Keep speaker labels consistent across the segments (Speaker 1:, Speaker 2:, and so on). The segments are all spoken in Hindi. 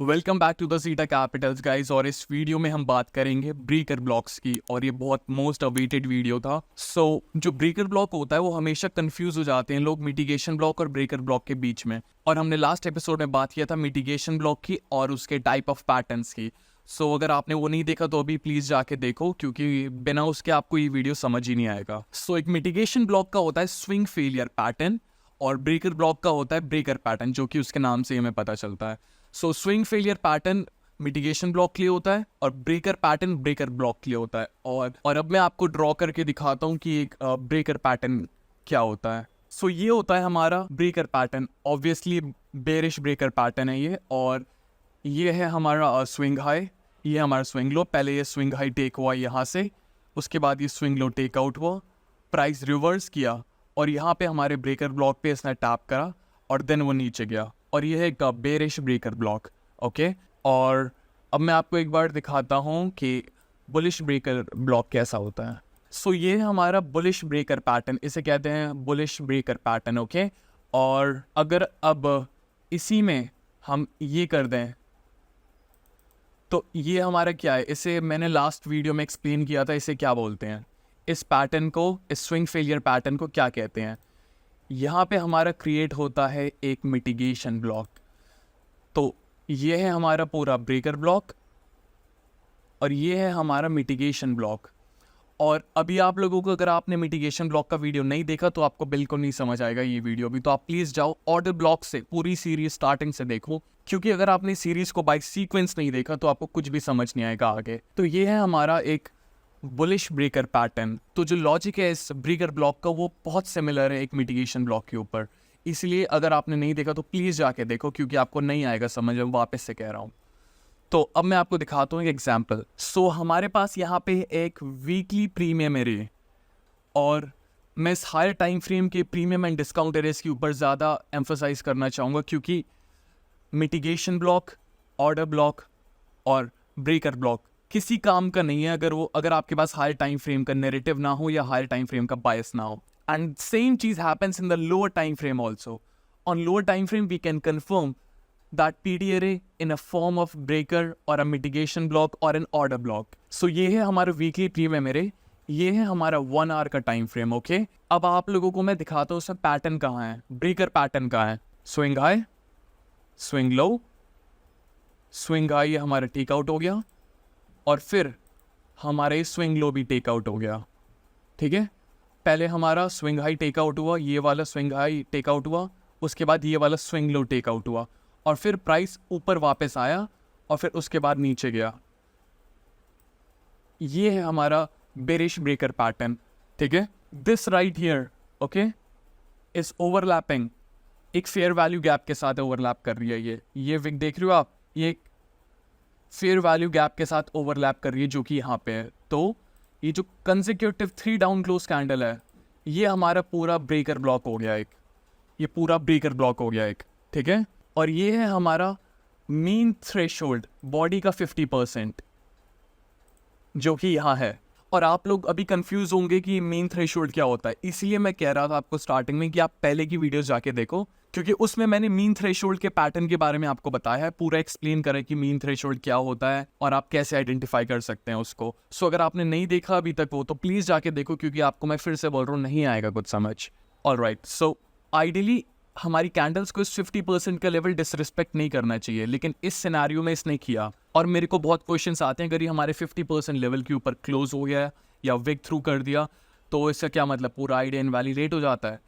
Speaker 1: वेलकम बैक टू द सीटा कैपिटल्स गाइस। और इस वीडियो में हम बात करेंगे ब्रेकर ब्लॉक्स की, और ये बहुत मोस्ट अवेटेड वीडियो था। जो ब्रेकर ब्लॉक होता है वो हमेशा कंफ्यूज हो जाते हैं लोग मिटिगेशन ब्लॉक और ब्रेकर ब्लॉक के बीच में। और हमने लास्ट एपिसोड में बात किया था मिटिगेशन ब्लॉक की और उसके टाइप ऑफ पैटर्न्स की। अगर आपने वो नहीं देखा तो अभी प्लीज जाके देखो, क्योंकि बिना उसके आपको ये वीडियो समझ ही नहीं आएगा। एक मिटिगेशन ब्लॉक का होता है स्विंग फेलियर पैटर्न, और ब्रेकर ब्लॉक का होता है ब्रेकर पैटर्न, जो कि उसके नाम से ही हमें पता चलता है। Swing failure pattern mitigation block के लिए होता है और ब्रेकर पैटर्न ब्रेकर ब्लॉक के लिए होता है। और अब मैं आपको ड्रॉ करके दिखाता हूँ कि एक ब्रेकर पैटर्न क्या होता है। ये होता है हमारा breaker pattern, obviously bearish breaker pattern है ये। और ये है हमारा स्विंग हाई, ये हमारा स्विंग लो। पहले ये स्विंग हाई टेक हुआ यहाँ से, उसके बाद ये स्विंग लो टेक आउट हुआ, प्राइस रिवर्स किया और यहाँ पे हमारे ब्रेकर ब्लॉक पे इसने टैप करा और देन वो नीचे गया, और ये है एक बेरिश ब्रेकर ब्लॉक। ओके, और अब मैं आपको एक बार दिखाता हूँ कि बुलिश ब्रेकर ब्लॉक कैसा होता है। ये है हमारा बुलिश ब्रेकर पैटर्न, इसे कहते हैं बुलिश ब्रेकर पैटर्न। ओके, और अगर अब इसी में हम ये कर दें तो ये हमारा क्या है, इसे मैंने लास्ट वीडियो में एक्सप्लेन किया था, इसे क्या बोलते हैं, इस पैटर्न को, इस स्विंग फेलियर पैटर्न को क्या कहते हैं। यहाँ पे हमारा क्रिएट होता है एक मिटिगेशन ब्लॉक। तो ये है हमारा पूरा ब्रेकर ब्लॉक और ये है हमारा मिटिगेशन ब्लॉक। और अभी आप लोगों को, अगर आपने मिटिगेशन ब्लॉक का वीडियो नहीं देखा तो आपको बिल्कुल नहीं समझ आएगा ये वीडियो भी। तो आप प्लीज़ जाओ ऑर्डर ब्लॉक से पूरी सीरीज स्टार्टिंग से देखो, क्योंकि अगर आपने सीरीज को बाय सीक्वेंस नहीं देखा तो आपको कुछ भी समझ नहीं आएगा आगे। तो ये है हमारा एक बुलिश ब्रेकर पैटर्न। तो जो लॉजिक है इस ब्रेकर ब्लॉक का वो बहुत सिमिलर है एक मिटिगेशन ब्लॉक के ऊपर, इसलिए अगर आपने नहीं देखा तो प्लीज़ जाके देखो, क्योंकि आपको नहीं आएगा समझ में, वापस से कह रहा हूँ। तो अब मैं आपको दिखाता हूँ एक एग्जांपल। हमारे पास यहाँ पे एक वीकली प्रीमियम एरे, और मैं इस हायर टाइम फ्रेम के प्रीमियम एंड डिस्काउंट एरेस के ऊपर ज़्यादा एम्फोसाइज करना चाहूँगा, क्योंकि मिटिगेशन ब्लॉक, ऑर्डर ब्लॉक और ब्रेकर ब्लॉक किसी काम का नहीं है अगर आपके पास हायर टाइम फ्रेम का नैरेटिव ना हो या हायर टाइम फ्रेम का बायस ना हो। एंड सेम चीज happens in the lower time frame also. On lower time frame we can confirm that PD array in a form of breaker or a mitigation block or an order block. ये है हमारा वीकली प्रीमियम एरे, ये है हमारा 1 आवर का टाइम फ्रेम। ओके, अब आप लोगों को मैं दिखाता हूँ उसमें पैटर्न कहाँ है, ब्रेकर पैटर्न कहाँ है। Swing high, swing low, swing high ये हमारा टेक आउट हो गया, और फिर हमारे स्विंग लो भी टेक आउट हो गया। ठीक है, पहले हमारा स्विंग हाई टेक आउट हुआ, ये वाला स्विंग हाई टेक आउट हुआ, उसके बाद ये वाला स्विंग लो टेक आउट हुआ, और फिर प्राइस ऊपर वापस आया और फिर उसके बाद नीचे गया। ये है हमारा बेरिश ब्रेकर पैटर्न। ठीक है, this right here okay is overlapping, एक फेयर वैल्यू गैप के साथ ओवरलैप कर रही है। ये विक देख रहे हो आप, ये फेयर वैल्यू गैप के साथ ओवरलैप कर रही है, जो कि यहाँ पे है। तो ये जो कंसेक्यूटिव 3 डाउन क्लोज कैंडल है, ये हमारा पूरा ब्रेकर ब्लॉक हो गया एक, ये पूरा ब्रेकर ब्लॉक हो गया एक। ठीक है, और ये है हमारा मीन थ्रेशोल्ड बॉडी का 50%, जो कि यहाँ है। और आप लोग अभी कंफ्यूज होंगे कि मीन थ्रेशोल्ड क्या होता है, इसलिए मैं कह रहा था आपको स्टार्टिंग में कि आप पहले की वीडियोस जाके देखो, क्योंकि उसमें मैंने मीन थ्रेशोल्ड के पैटर्न के बारे में आपको बताया है, पूरा एक्सप्लेन करें कि मीन थ्रेशोल्ड क्या होता है और आप कैसे आइडेंटिफाई कर सकते हैं उसको। अगर आपने नहीं देखा अभी तक वो, तो प्लीज़ जाके देखो, क्योंकि आपको मैं फिर से बोल रहा हूँ नहीं आएगा कुछ समझ। ऑलराइट, आइडियली हमारी कैंडल्स को इस 50% का लेवल डिसरिस्पेक्ट नहीं करना चाहिए, लेकिन इस सिनेरियो में इसने किया। और मेरे को बहुत क्वेश्चंस आते हैं, अगर ये हमारे 50% लेवल के ऊपर क्लोज हो गया या विक थ्रू कर दिया तो इसका क्या मतलब, पूरा आइडिया इनवैलिडेट हो जाता है?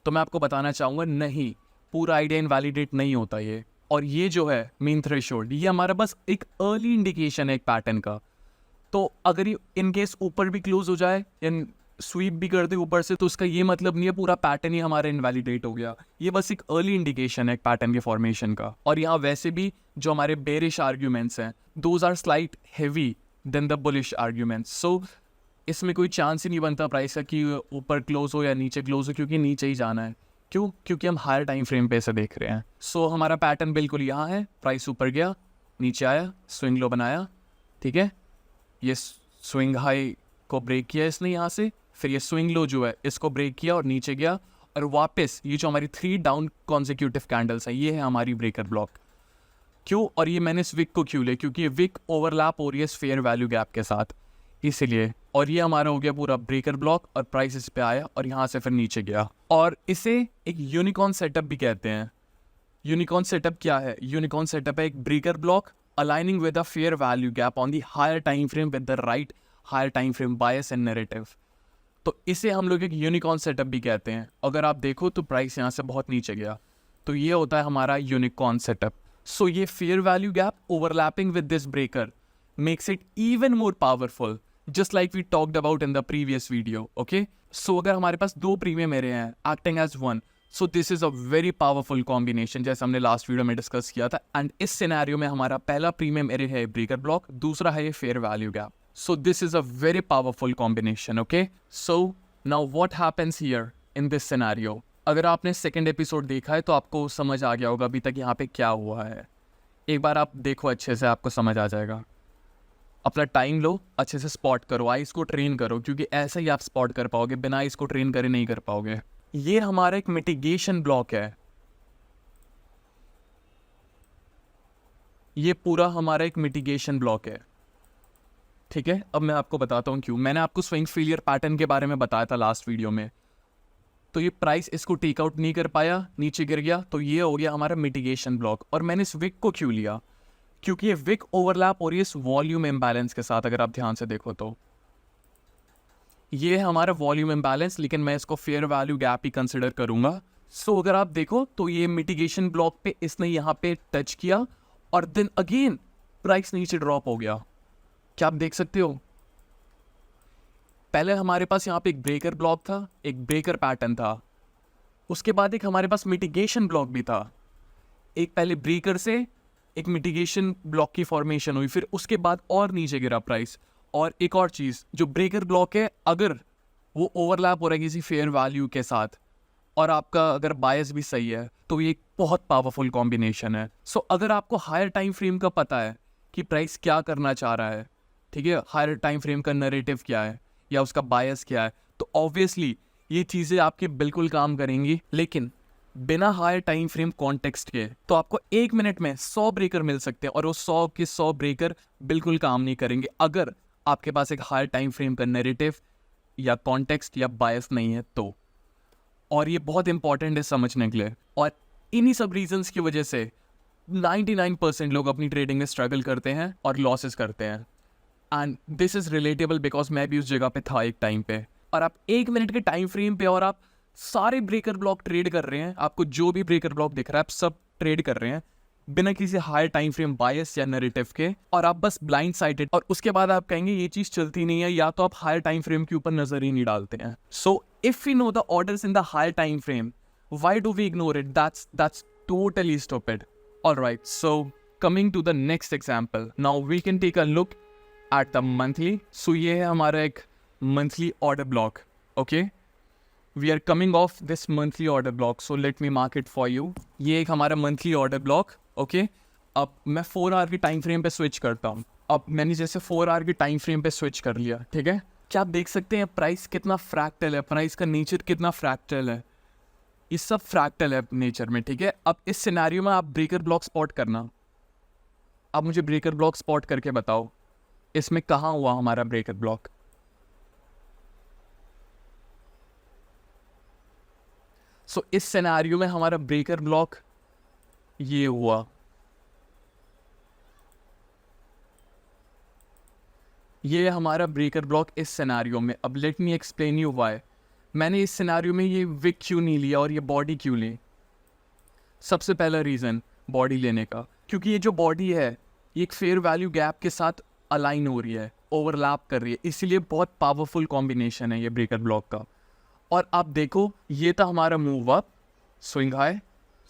Speaker 1: तो मैं आपको बताना चाहूँगा नहीं, पूरा आइडिया इनवैलिडेट नहीं होता ये। और ये जो है मीन थ्रेशोल्ड, ये हमारा बस एक अर्ली इंडिकेशन है एक पैटर्न का। तो अगर ये इनकेस ऊपर भी क्लोज हो जाए या स्वीप भी कर दे ऊपर से, तो उसका ये मतलब नहीं है पूरा पैटर्न ही हमारा इनवैलिडेट हो गया। ये बस एक अर्ली इंडिकेशन है एक पैटर्न के फॉर्मेशन का। और यहाँ वैसे भी जो हमारे बेरिश आर्ग्यूमेंट्स हैं, those are slight heavy then the bullish arguments. इसमें कोई चांस ही नहीं बनता प्राइस का कि ऊपर क्लोज हो या नीचे क्लोज हो, क्योंकि नीचे ही जाना है। क्यों? क्योंकि हम हायर टाइम फ्रेम पे से देख रहे हैं। हमारा पैटर्न बिल्कुल यहाँ है, प्राइस ऊपर गया, नीचे आया, स्विंग लो बनाया। ठीक है, ये स्विंग हाई को ब्रेक किया इसने यहाँ से, फिर ये स्विंग लो जो है इसको ब्रेक किया और नीचे गया, और वापस ये जो हमारी 3 डाउन कॉन्जिक्यूटिव कैंडल्स है, ये है हमारी ब्रेकर ब्लॉक। क्यों, और ये मैंने इस विक को क्यों लिया, क्योंकि ये विक ओवरलैप हो रही है इस फेयर वैल्यू गैप के साथ, इसीलिए। और ये हमारा हो गया पूरा ब्रेकर ब्लॉक, और प्राइस इस पे आया और यहाँ से फिर नीचे गया, और इसे एक यूनिकॉर्न सेटअप भी कहते हैं। यूनिकॉर्न सेटअप क्या है? यूनिकॉर्न सेटअप है एक breaker block aligning with a fair value gap on the higher time frame with the right higher time frame bias and narrative. तो इसे हम लोग एक यूनिकॉर्न सेटअप भी कहते हैं। अगर आप देखो तो प्राइस यहाँ से बहुत नीचे गया, तो ये होता है हमारा यूनिकॉर्न सेटअप। सो ये fair value gap overlapping with this breaker makes it even more powerful, just like we talked about in the previous video. Okay, so अगर हमारे पास दो प्रीमियम एरे हैं acting as one, so this is a very powerful combination, जैसे हमने लास्ट वीडियो में डिस्कस किया था। एंड इस सिनेरियो में हमारा पहला प्रीमियम एरे है ब्रेकर ब्लॉक, दूसरा है ये fair value gap. So this is a very powerful combination. Okay, so now what happens here in this scenario? अगर आपने सेकेंड एपिसोड देखा है तो आपको समझ आ गया होगा अभी तक यहाँ पे क्या हुआ है। एक बार आप देखो अच्छे से, आपको समझ आ जाएगा। अपना टाइम लो, अच्छे से स्पॉट करो, आइस को ट्रेन करो, क्योंकि ऐसे ही आप स्पॉट कर पाओगे, बिना इसको ट्रेन करे नहीं कर पाओगे। ये हमारा एक मिटिगेशन ब्लॉक है, ये पूरा हमारा एक मिटिगेशन ब्लॉक है। ठीक है, अब मैं आपको बताता हूँ क्यों। मैंने आपको स्विंग फेलियर पैटर्न के बारे में बताया था लास्ट वीडियो में। तो ये प्राइस इसको टेक आउट नहीं कर पाया, नीचे गिर गया, तो ये हो गया हमारा मिटिगेशन ब्लॉक। और मैंने इस विक को क्यों लिया? क्योंकि ये विक ओवरलैप हो रही है इस वॉल्यूम इम्बैलेंस के साथ। अगर आप ध्यान से देखो तो ये है हमारा वॉल्यूम इम्बैलेंस, लेकिन मैं इसको फेयर वैल्यू गैप ही कंसिडर करूंगा। सो अगर आप देखो तो ये मिटिगेशन ब्लॉक पे इसने यहाँ पे टच किया और देन अगेन प्राइस नीचे ड्रॉप हो गया। क्या आप देख सकते हो? पहले हमारे पास यहाँ पे एक ब्रेकर ब्लॉक था, एक ब्रेकर पैटर्न था, उसके बाद एक हमारे पास मिटिगेशन ब्लॉक भी था। एक पहले ब्रेकर से एक मिटिगेशन ब्लॉक की फॉर्मेशन हुई, फिर उसके बाद और नीचे गिरा प्राइस। और एक और चीज़, जो ब्रेकर ब्लॉक है अगर वो ओवरलैप हो रहा है किसी फेयर वैल्यू के साथ और आपका अगर बायस भी सही है, तो ये एक बहुत पावरफुल कॉम्बिनेशन है। सो अगर आपको हायर टाइम फ्रेम का पता है कि प्राइस क्या करना चाह रहा है, ठीक है, हायर टाइम फ्रेम का नैरेटिव क्या है या उसका बायस क्या है, तो ऑब्वियसली ये चीज़ें आपके बिल्कुल काम करेंगी। लेकिन बिना हायर टाइम फ्रेम कॉन्टेक्स्ट के तो आपको 1 मिनट में 100 ब्रेकर मिल सकते हैं, और वो 100 के 100 ब्रेकर बिल्कुल काम नहीं करेंगे अगर आपके पास एक हायर टाइम फ्रेम का नैरेटिव या कॉन्टेक्स्ट या बायस नहीं है तो। और ये बहुत इंपॉर्टेंट है समझने के लिए। और इन्हीं सब रीजंस की वजह से 99% लोग अपनी ट्रेडिंग में स्ट्रगल करते हैं और लॉसेस करते हैं। And this is relatable because मैं भी उस जगह पे था एक टाइम पे। और आप 1 मिनट के टाइम फ्रेम पे और आप सारे ब्रेकर ब्लॉक ट्रेड कर रहे हैं, आपको जो भी ब्रेकर ब्लॉक दिख रहा है आप सब ट्रेड कर रहे हैं बिना किसी हायर टाइम फ्रेम बायस या नैरेटिव के, और आप बस ब्लाइंड साइडेड। और उसके बाद आप कहेंगे ये चीज़ चलती नहीं है, या तो आप हायर टाइम फ्रेम के ऊपर नजर ही नहीं डालते हैं। So if we know the orders in the higher time frame, why do we ignore it? That's totally stupid. Alright, so coming to the next example, now we can take a look at the monthly. So ये है हमारा एक monthly order block. Okay, we are coming off this monthly order block, so let me mark it for you. ये एक हमारा मंथली ऑर्डर ब्लॉक। ओके, अब मैं 4 आवर की टाइम फ्रेम पे स्विच करता हूँ। अब मैंने जैसे 4 आवर की टाइम फ्रेम पे स्विच कर लिया, ठीक है, क्या आप देख सकते हैं प्राइस कितना फ्रैक्टल है, प्राइस का नेचर कितना फ्रैक्टल है? ये सब फ्रैक्टल है नेचर में, ठीक है। अब इस सिनेरियो में आप ब्रेकर ब्लॉक स्पॉट करना, आप मुझे ब्रेकर ब्लॉक स्पॉट करके बताओ इसमें कहाँ हुआ हमारा ब्रेकर ब्लॉक। सो इस सिनेरियो में हमारा ब्रेकर ब्लॉक ये हुआ, ये हमारा ब्रेकर ब्लॉक इस सिनेरियो में। अब let me explain you why मैंने इस सिनेरियो में ये विक क्यों नहीं लिया और ये बॉडी क्यों ली। सबसे पहला रीज़न बॉडी लेने का, क्योंकि ये जो बॉडी है ये एक फेयर वैल्यू गैप के साथ अलाइन हो रही है, ओवरलैप कर रही है, इसीलिए बहुत पावरफुल कॉम्बिनेशन है ये ब्रेकर ब्लॉक का। और आप देखो ये था हमारा move up, swing high,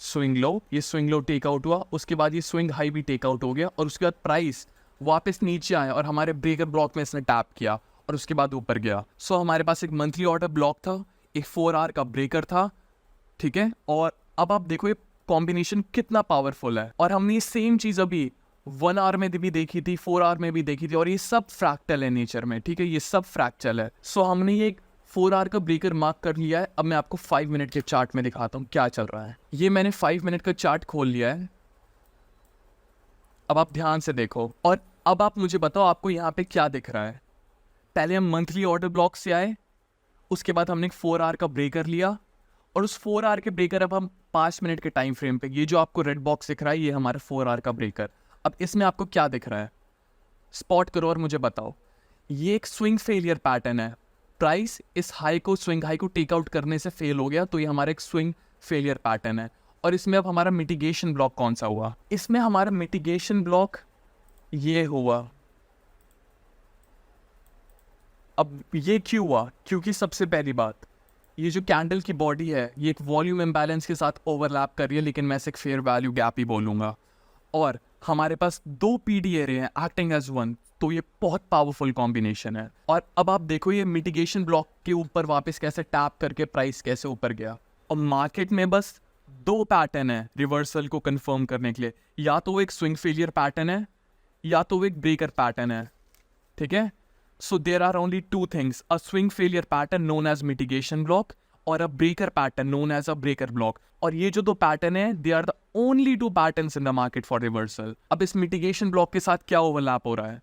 Speaker 1: swing low, ये स्विंग लो टेक आउट हुआ, उसके बाद ये स्विंग हाई भी टेक आउट हो गया, और उसके बाद प्राइस वापस नीचे आया और हमारे ब्रेकर ब्लॉक में इसने टैप किया और उसके बाद ऊपर गया। सो हमारे पास एक मंथली ऑर्डर ब्लॉक था, एक 4 आवर का ब्रेकर था, ठीक है। और अब आप देखो ये कॉम्बिनेशन कितना पावरफुल है। और हमने ये सेम चीज़ अभी 1 आवर में भी देखी थी, 4 आवर में भी देखी थी, और ये सब फ्रैक्टल है नेचर में, ठीक है, ये सब फ्रैक्चल है। सो हमने ये 4 आवर का ब्रेकर मार्क कर लिया है। अब मैं आपको 5 मिनट के चार्ट में दिखाता हूँ क्या चल रहा है। ये मैंने 5 मिनट का चार्ट खोल लिया है। अब आप ध्यान से देखो और अब आप मुझे बताओ आपको यहाँ पे क्या दिख रहा है। पहले हम मंथली ऑर्डर ब्लॉक से आए, उसके बाद हमने एक 4 आवर का ब्रेकर लिया और उस 4 आवर के ब्रेकर अब हम 5 मिनट के टाइम फ्रेम पे, ये जो आपको रेड बॉक्स दिख रहा है ये हमारा 4 आवर का ब्रेकर। अब इसमें आपको क्या दिख रहा है, स्पॉट करो और मुझे बताओ। ये एक स्विंग फेलियर पैटर्न है। प्राइस इस हाई को, स्विंग हाई को टेक आउट करने से फेल हो गया, तो ये हमारा एक स्विंग फेलियर पैटर्न है। और इसमें अब हमारा मिटिगेशन ब्लॉक कौन सा हुआ, इसमें हमारा मिटिगेशन ब्लॉक ये हुआ। अब ये क्यों हुआ, क्योंकि सबसे पहली बात, ये जो कैंडल की बॉडी है ये एक वॉल्यूम इम्बैलेंस के साथ ओवरलैप कर रही है, लेकिन मैं इसे एक फेयर वैल्यू गैप ही बोलूँगा। और हमारे पास 2 PD एरे हैं एक्टिंग एज वन, तो ये बहुत पावरफुल कॉम्बिनेशन है। और अब आप देखो ये मिटिगेशन ब्लॉक के ऊपर वापस कैसे टैप करके प्राइस कैसे ऊपर गया। और मार्केट में बस 2 पैटर्न है रिवर्सल को कंफर्म करने के लिए, या तो वो एक स्विंग फेलियर पैटर्न है या तो वो एक ब्रेकर पैटर्न है, ठीक है। So there are only 2 things, a swing failure pattern known as mitigation block और a breaker pattern known as a breaker block. और ये जो 2 पैटर्न है they are the only 2 patterns in the market for reversal. अब इस मिटिगेशन ब्लॉक के साथ क्या ओवरलैप हो रहा है,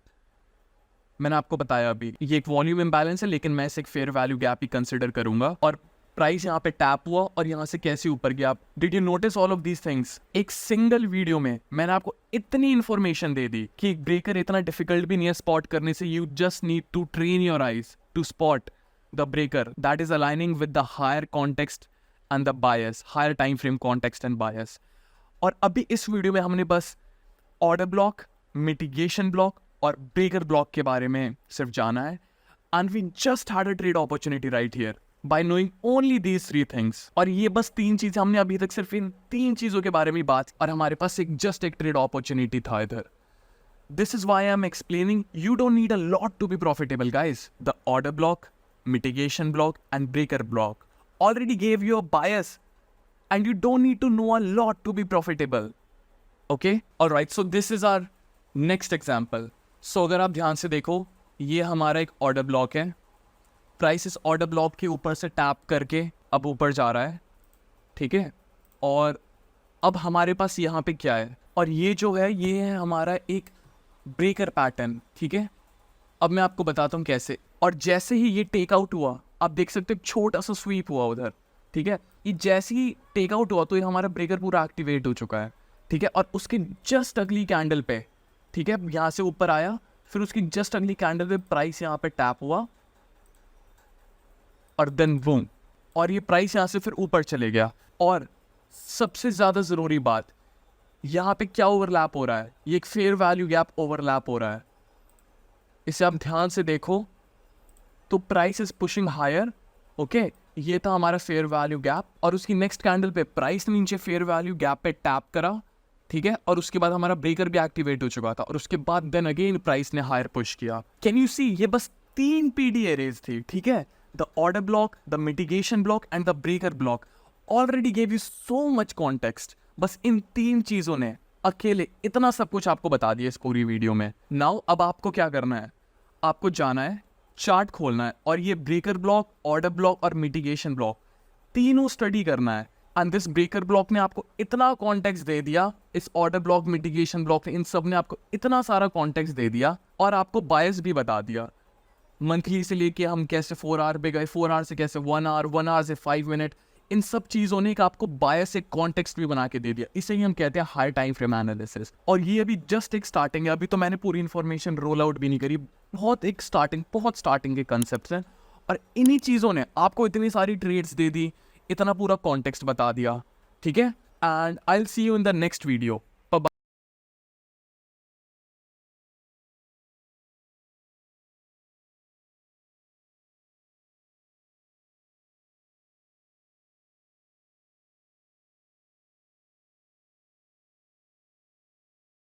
Speaker 1: मैंने आपको बताया अभी, ये एक वॉल्यूम इम्बैलेंस है, लेकिन मैं इसे एक फेयर वैल्यू गैप ही कंसिडर करूंगा। और प्राइस यहाँ पे टैप हुआ और यहाँ से कैसे ऊपर गया। Did you notice all of these things. एक सिंगल वीडियो में मैंने आपको इतनी इंफॉर्मेशन दे दी कि एक ब्रेकर इतना डिफिकल्ट भी नहीं है स्पॉट करने से। You just need to train your eyes to spot the breaker that is aligning with the higher context and the bias, higher time frame context and bias. और अभी इस वीडियो में हमने बस ऑर्डर ब्लॉक, मिटिगेशन ब्लॉक और ब्रेकर ब्लॉक के बारे में सिर्फ जाना है। And we just had a trade opportunity right here by knowing only these 3 things. और ये बस 3 चीजें हमने अभी तक सिर्फ इन 3 चीजों के बारे में बात, और हमारे पास एक ट्रेड अपॉर्चुनिटी था इधर। This is why I am explaining you don't need a lot to be profitable guys. The order block, mitigation block and breaker block already gave you a bias and you don't need to know a lot to be profitable. Okay, all right, so this is our next example. So अगर आप ध्यान से देखो, ये हमारा एक ऑर्डर ब्लॉक है। प्राइस इस ऑर्डर ब्लॉक के ऊपर से टैप करके अब ऊपर जा रहा है, ठीक है। और अब हमारे पास यहाँ पे क्या है, और ये जो है ये है हमारा एक ब्रेकर पैटर्न, ठीक है। अब मैं आपको बताता हूँ कैसे। और जैसे ही ये टेक आउट हुआ, आप देख सकते हो एक छोटा सा स्वीप हुआ उधर, ठीक है। ये जैसे ही टेक आउट हुआ तो ये हमारा ब्रेकर पूरा एक्टिवेट हो चुका है, ठीक है। और उसके जस्ट अगली कैंडल पे, ठीक है, यहाँ से ऊपर आया, फिर उसकी जस्ट अगली कैंडल पे प्राइस यहाँ पे टैप हुआ और देन बूम, और ये प्राइस यहाँ से फिर ऊपर चले गया। और सबसे ज़्यादा ज़रूरी बात, यहाँ पे क्या ओवरलैप हो रहा है, ये एक फेयर वैल्यू गैप ओवरलैप हो रहा है। इसे आप ध्यान से देखो तो price is pushing higher, okay. ये था हमारा फेयर वैल्यू गैप, और उसकी नेक्स्ट कैंडल पे प्राइस नीचे फेयर वैल्यू गैप पे टैप करा, ठीक है। और उसके बाद हमारा ब्रेकर भी एक्टिवेट हो चुका था, और उसके बाद देन अगेन प्राइस ने हायर पुश किया। कैन यू सी, ये बस 3 PD एरेज थी, ठीक है। The order block, the mitigation block and the breaker block already gave you so much context. बस इन 3 चीजों ने अकेले इतना सब कुछ आपको बता दिया इस पूरी वीडियो में। नाउ अब आपको क्या करना है, आपको जाना है, चार्ट खोलना है, और ये ब्रेकर ब्लॉक, ऑर्डर ब्लॉक और मिटिगेशन ब्लॉक तीनों स्टडी करना है। एंड दिस ब्रेकर ब्लॉक ने आपको इतना कॉन्टेक्स्ट दे दिया, इस ऑर्डर ब्लॉक, मिटिगेशन ब्लॉक ने, इन सब ने आपको इतना सारा कॉन्टेक्स्ट दे दिया, और आपको बायस भी बता दिया। मंथली से लेके हम कैसे 4 आवर पे गए, 4 आवर से कैसे 1 आवर, 1 आवर से 5 मिनट, इन सब चीज़ों ने एक आपको बायस, एक कॉन्टेक्स्ट भी बना के दे दिया। इसे ही हम कहते हैं हाई टाइम फ्रेम एनालिसिस। और ये अभी जस्ट एक स्टार्टिंग है, अभी तो मैंने पूरी इन्फॉर्मेशन रोल आउट भी नहीं करी, बहुत स्टार्टिंग के कंसेप्ट हैं। और इन्हीं चीज़ों ने आपको इतनी सारी ट्रेड्स दे दी, इतना पूरा कॉन्टेक्स्ट बता दिया, ठीक है। And I will see you in the next video.